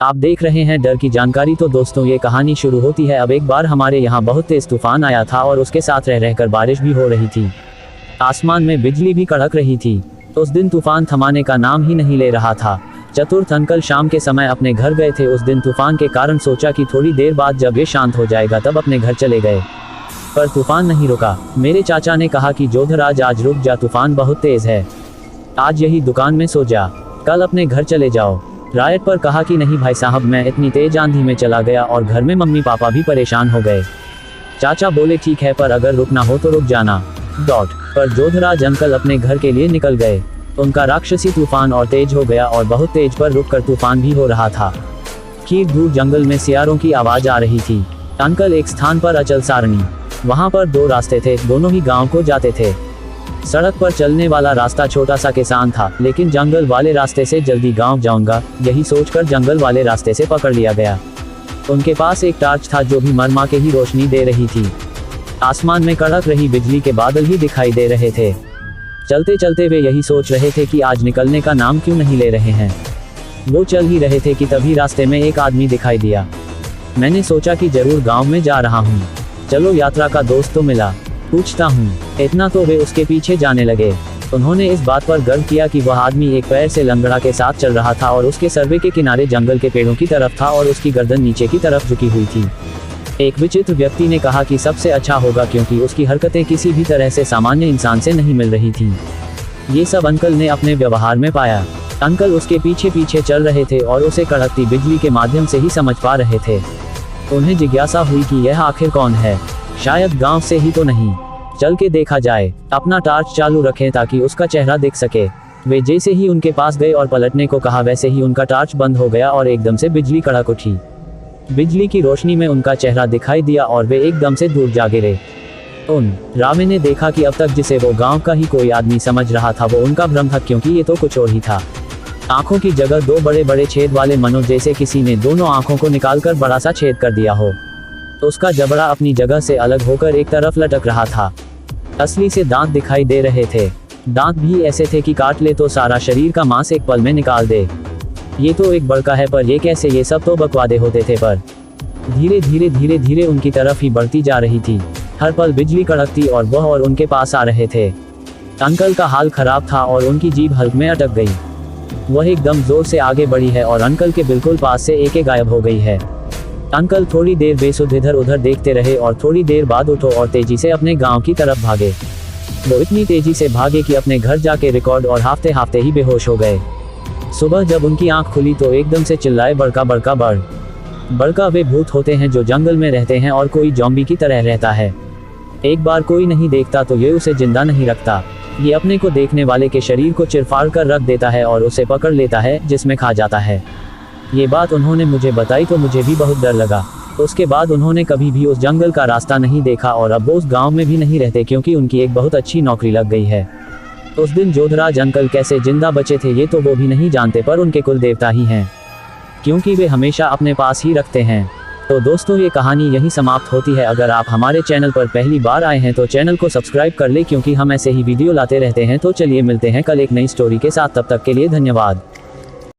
आप देख रहे हैं डर की जानकारी। तो दोस्तों ये कहानी शुरू होती है। अब एक बार हमारे यहाँ बहुत तेज तूफान आया था और उसके साथ रह रहकर बारिश भी हो रही थी। आसमान में बिजली भी कड़क रही थी। उस दिन तूफान थमाने का नाम ही नहीं ले रहा था। चतुर्थ अंकल शाम के समय अपने घर गए थे। उस दिन तूफान के कारण सोचा कि थोड़ी देर बाद जब ये शांत हो जाएगा तब अपने घर चले गए, पर तूफान नहीं रुका। मेरे चाचा ने कहा कि जोधराज आज रुक जा, तूफान बहुत तेज है, आज यही दुकान में सो जा, कल अपने घर चले जाओ। रायट पर कहा कि नहीं भाई साहब, मैं इतनी तेज आंधी में चला गया और घर में मम्मी पापा भी परेशान हो गए। चाचा बोले ठीक है, पर अगर रुकना हो तो रुक जाना। पर जोधराज अंकल अपने घर के लिए निकल गए। उनका राक्षसी तूफान और तेज हो गया और बहुत तेज पर रुककर तूफान भी हो रहा था। फिर दूर जंगल में सियारों की आवाज आ रही थी। अंकल एक स्थान पर अचल सारणी, वहाँ पर दो रास्ते थे, दोनों ही गांव को जाते थे। सड़क पर चलने वाला रास्ता छोटा सा किसान था, लेकिन जंगल वाले रास्ते से जल्दी गांव जाऊंगा, यही सोचकर जंगल वाले रास्ते से पकड़ लिया गया। उनके पास एक टार्च था जो भी मरमा के ही रोशनी दे रही थी। आसमान में कड़क रही बिजली के बादल ही दिखाई दे रहे थे। चलते चलते वे यही सोच रहे थे कि आज निकलने का नाम क्यों नहीं ले रहे हैं। वो चल ही रहे थे कि तभी रास्ते में एक आदमी दिखाई दिया। मैंने सोचा कि जरूर गांव में जा रहा हूँ, चलो यात्रा का दोस्त तो मिला, पूछता हूँ। इतना तो वे उसके पीछे जाने लगे। उन्होंने इस बात पर गर्व किया कि वह आदमी एक पैर से लंगड़ा के साथ चल रहा था और उसके सर्वे के किनारे जंगल के पेड़ों की तरफ था और उसकी गर्दन नीचे की तरफ झुकी हुई थी। एक विचित्र व्यक्ति ने कहा कि सबसे अच्छा होगा, क्योंकि उसकी हरकतें किसी भी तरह से सामान्य इंसान से नहीं मिल रही थी। ये सब अंकल ने अपने व्यवहार में पाया। अंकल उसके पीछे पीछे चल रहे थे और उसे कड़कती बिजली के माध्यम से ही समझ पा रहे थे। उन्हें जिज्ञासा हुई कि यह आखिर कौन है, शायद गांव से ही तो नहीं, चल के देखा जाए। अपना टार्च चालू रखें ताकि उसका चेहरा दिख सके। वे जैसे ही उनके पास गए और पलटने को कहा, वैसे ही उनका टार्च बंद हो गया और एकदम से बिजली कड़क उठी। बिजली की रोशनी में उनका चेहरा दिखाई दिया और वे एकदम से दूर जा गिरे। रामे ने देखा कि अब तक जिसे वो गांव का ही कोई आदमी समझ रहा था वो उनका भ्रम था, क्योंकि ये तो कुछ और ही था। आंखों की जगह दो बड़े बड़े छेद वाले मनो जैसे किसी ने दोनों आंखों को निकालकर बड़ा सा छेद कर दिया हो। उसका जबड़ा अपनी जगह से अलग होकर एक तरफ लटक रहा था। असली से दांत दिखाई दे रहे थे। दांत भी ऐसे थे कि काट ले तो सारा शरीर का मांस एक पल में निकाल दे। ये तो एक बड़का है, पर ये कैसे, ये सब तो बकवादे होते थे। पर धीरे धीरे धीरे धीरे उनकी तरफ ही बढ़ती जा रही थी। हर पल बिजली कड़कती और वह और उनके पास आ रहे थे। अंकल का हाल खराब था और उनकी जीभ हल्क में अटक गई। वह एकदम जोर से आगे बढ़ी है और अंकल के बिल्कुल पास से एक गायब हो गई है। अंकल थोड़ी देर बेसुध इधर उधर देखते रहे और थोड़ी देर बाद उठो और तेजी से अपने गांव की तरफ भागे। वो इतनी तेजी से भागे कि अपने घर जाके रिकॉर्ड और हाफते हाफते ही बेहोश हो गए। सुबह जब उनकी आंख खुली तो एकदम से चिल्लाए, बड़का बड़का बड़का वे भूत होते हैं जो जंगल में रहते हैं और कोई जॉम्बी की तरह रहता है। एक बार कोई नहीं देखता तो ये उसे जिंदा नहीं रखता। ये अपने को देखने वाले के शरीर को चिरफाड़ कर रख देता है और उसे पकड़ लेता है, जिसमें खा जाता है। ये बात उन्होंने मुझे बताई तो मुझे भी बहुत डर लगा। उसके बाद उन्होंने कभी भी उस जंगल का रास्ता नहीं देखा और अब वो उस गांव में भी नहीं रहते, क्योंकि उनकी एक बहुत अच्छी नौकरी लग गई है। उस दिन जोधराज अंकल कैसे जिंदा बचे थे ये तो वो भी नहीं जानते, पर उनके कुल देवता ही हैं, क्योंकि वे हमेशा अपने पास ही रखते हैं। तो दोस्तों ये कहानी यही समाप्त होती है। अगर आप हमारे चैनल पर पहली बार आए हैं तो चैनल को सब्सक्राइब कर ले, क्योंकि हम ऐसे ही वीडियो लाते रहते हैं। तो चलिए मिलते हैं कल एक नई स्टोरी के साथ, तब तक के लिए धन्यवाद।